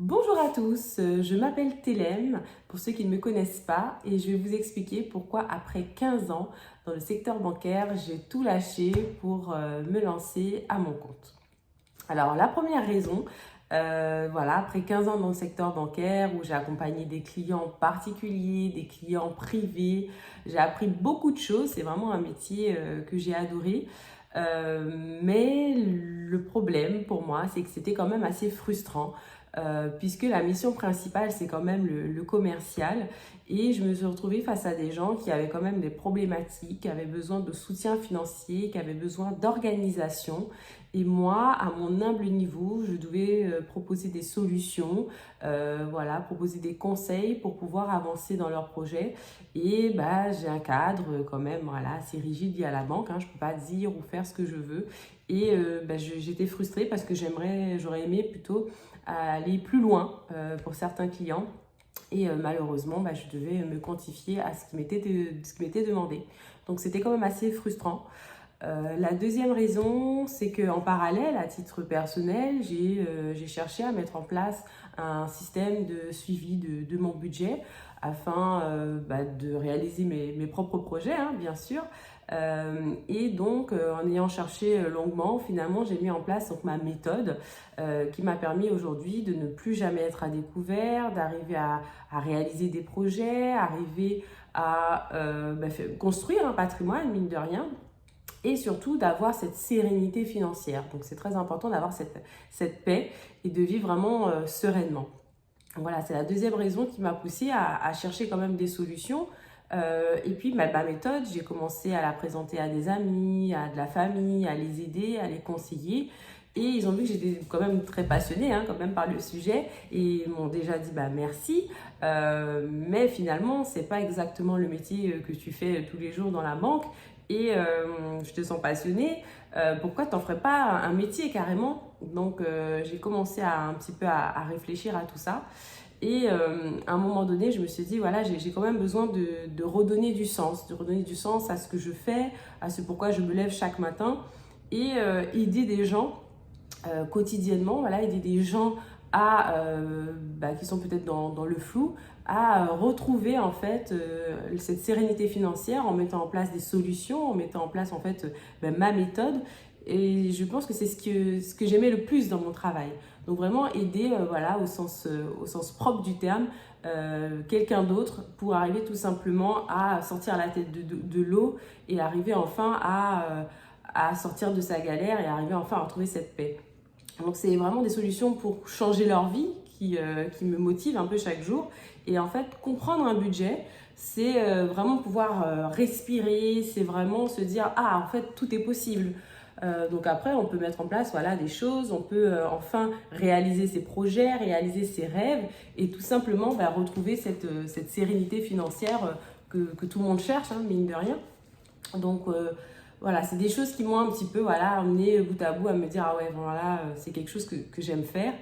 Bonjour à tous, je m'appelle Télème, pour ceux qui ne me connaissent pas, et je vais vous expliquer pourquoi après 15 ans dans le secteur bancaire, j'ai tout lâché pour me lancer à mon compte. Alors la première raison, voilà, après 15 ans dans le secteur bancaire où j'ai accompagné des clients particuliers, des clients privés, j'ai appris beaucoup de choses, c'est vraiment un métier que j'ai adoré. Mais le problème pour moi, c'est que c'était quand même assez frustrant puisque la mission principale, c'est quand même le commercial. Et je me suis retrouvée face à des gens qui avaient quand même des problématiques, qui avaient besoin de soutien financier, qui avaient besoin d'organisation. Et moi, à mon humble niveau, je devais proposer des solutions, voilà, proposer des conseils pour pouvoir avancer dans leur projet. Et bah, j'ai un cadre quand même, voilà, assez rigide lié à la banque. Hein, je ne peux pas dire ou faire ce que je veux. Et bah, j'étais frustrée parce que j'aurais aimé plutôt aller plus loin pour certains clients. Et malheureusement, bah, je devais me quantifier à ce qui m'était demandé. Donc c'était quand même assez frustrant. La deuxième raison, c'est qu'en parallèle, à titre personnel, j'ai cherché à mettre en place un système de suivi de mon budget afin bah, de réaliser mes propres projets, hein, bien sûr. Et donc, en ayant cherché longuement, finalement, j'ai mis en place donc, ma méthode qui m'a permis aujourd'hui de ne plus jamais être à découvert, d'arriver à réaliser des projets, arriver à bah, construire un patrimoine, mine de rien, et surtout d'avoir cette sérénité financière. Donc c'est très important d'avoir cette paix et de vivre vraiment sereinement. Voilà, c'est la deuxième raison qui m'a poussée à chercher quand même des solutions. Et puis ma méthode, j'ai commencé à la présenter à des amis, à de la famille, à les aider, à les conseiller. Et ils ont vu que j'étais quand même très passionnée hein, quand même par le sujet et ils m'ont déjà dit bah merci. Mais finalement, c'est pas exactement le métier que tu fais tous les jours dans la banque et je te sens passionnée. Pourquoi t'en ferais pas un métier carrément? Donc j'ai commencé un petit peu à réfléchir à tout ça. Et à un moment donné, je me suis dit, voilà, j'ai quand même besoin de redonner du sens, de redonner du sens à ce que je fais, à ce pourquoi je me lève chaque matin et aider des gens quotidiennement, voilà, aider des gens bah, qui sont peut-être dans le flou, à retrouver en fait cette sérénité financière en mettant en place des solutions, en mettant en place en fait bah, ma méthode. Et je pense que c'est ce que j'aimais le plus dans mon travail. Donc vraiment aider voilà, au sens propre du terme quelqu'un d'autre pour arriver tout simplement à sortir la tête de l'eau et arriver enfin à sortir de sa galère et arriver enfin à retrouver cette paix. Donc c'est vraiment des solutions pour changer leur vie qui me motivent un peu chaque jour. Et en fait, comprendre un budget, c'est vraiment pouvoir respirer, c'est vraiment se dire, ah, en fait, tout est possible. Donc après, on peut mettre en place voilà, des choses, on peut enfin réaliser ses projets, réaliser ses rêves et tout simplement bah, retrouver cette sérénité financière que tout le monde cherche, hein, mine de rien. Donc voilà, c'est des choses qui m'ont un petit peu voilà, amené bout à bout à me dire ah ouais, voilà, c'est quelque chose que j'aime faire.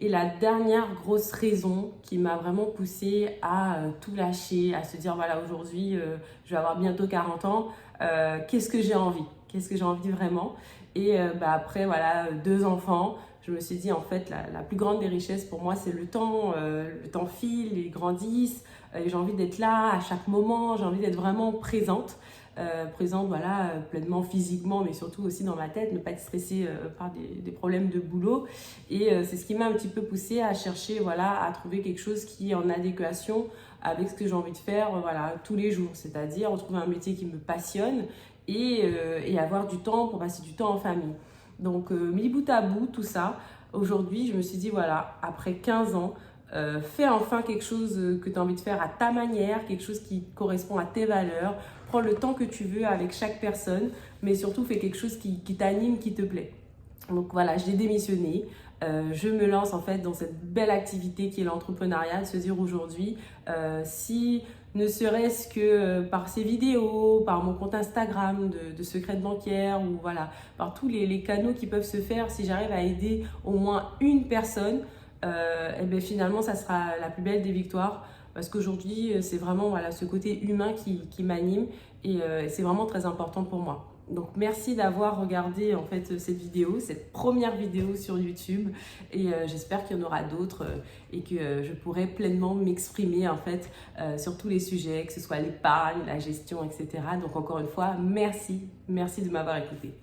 Et la dernière grosse raison qui m'a vraiment poussée à tout lâcher, à se dire voilà, aujourd'hui, je vais avoir bientôt 40 ans, qu'est-ce que j'ai envie? Qu'est-ce que j'ai envie vraiment? Et bah, après, voilà, 2 enfants, je me suis dit en fait, la plus grande des richesses pour moi, c'est le temps file, ils grandissent, et j'ai envie d'être là à chaque moment, j'ai envie d'être vraiment présente. Présente voilà, pleinement physiquement, mais surtout aussi dans ma tête, ne pas être stressée par des problèmes de boulot. Et c'est ce qui m'a un petit peu poussée à chercher, voilà, à trouver quelque chose qui est en adéquation avec ce que j'ai envie de faire voilà, tous les jours. C'est-à-dire retrouver un métier qui me passionne et avoir du temps pour passer du temps en famille. Donc, mis bout à bout, tout ça, aujourd'hui, je me suis dit, voilà, après 15 ans, fais enfin quelque chose que tu as envie de faire à ta manière, quelque chose qui correspond à tes valeurs. Prends le temps que tu veux avec chaque personne, mais surtout fais quelque chose qui t'anime, qui te plaît. Donc voilà, j'ai démissionné. Je me lance en fait dans cette belle activité qui est l'entrepreneuriat, de se dire aujourd'hui, si ne serait-ce que par ces vidéos, par mon compte Instagram de secret bancaire ou voilà, par tous les canaux qui peuvent se faire, si j'arrive à aider au moins une personne, et bien finalement ça sera la plus belle des victoires parce qu'aujourd'hui c'est vraiment voilà, ce côté humain qui m'anime et c'est vraiment très important pour moi. Donc merci d'avoir regardé en fait cette vidéo, cette première vidéo sur YouTube, et j'espère qu'il y en aura d'autres et que je pourrai pleinement m'exprimer en fait sur tous les sujets, que ce soit l'épargne, la gestion, etc. Donc encore une fois, merci de m'avoir écouté.